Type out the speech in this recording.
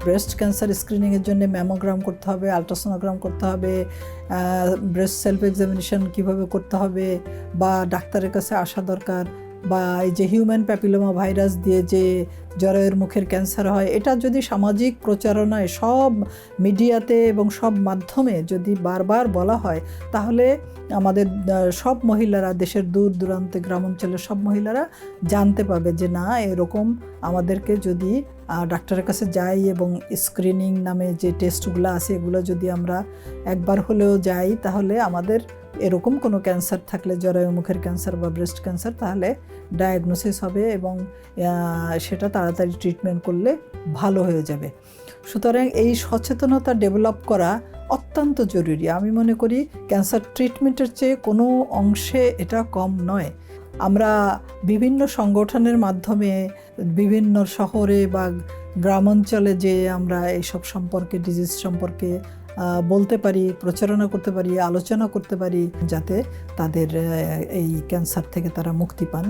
Breast cancer স্ক্রিনিংয়ের জন্য mammogram করতে হবে, আলট্রাসোনোগ্রাম করতে হবে, ব্রেস্ট সেলফ এক্সামিনেশন কীভাবে করতে হবে, বা ডাক্তারের কাছে আসা দরকার, বা এই যে হিউম্যান প্যাপিলোমা ভাইরাস দিয়ে যে জরায়ুর মুখের ক্যান্সার হয়, এটা যদি সামাজিক প্রচারণায় সব মিডিয়াতে এবং সব মাধ্যমে যদি বারবার বলা হয়, তাহলে আমাদের সব মহিলারা, দেশের দূর দূরান্তে গ্রাম অঞ্চলের সব মহিলারা জানতে পারবে যে না, এরকম আমাদেরকে যদি ডাক্তারের কাছে যাই এবং স্ক্রিনিং নামে যে টেস্টগুলো আছে এগুলো যদি আমরা একবার হলেও যাই, তাহলে আমাদের এরকম কোনো ক্যান্সার থাকলে, জরায়ু মুখের ক্যান্সার বা ব্রেস্ট ক্যান্সার, তাহলে ডায়াগনোসিস হবে এবং সেটা তাড়াতাড়ি ট্রিটমেন্ট করলে ভালো হয়ে যাবে। সুতরাং এই সচেতনতা ডেভেলপ করা অত্যন্ত জরুরি। আমি মনে করি ক্যান্সার ট্রিটমেন্টের চেয়ে কোনো অংশে এটা কম নয়। আমরা বিভিন্ন সংগঠনের মাধ্যমে বিভিন্ন শহরে বা গ্রামাঞ্চলে যে আমরা এইসব সম্পর্কে, ডিজিজ সম্পর্কে বলতে পারি, প্রচারণা করতে পারি, আলোচনা করতে পারি, যাতে তাদের এই ক্যান্সার থেকে তারা মুক্তি পান।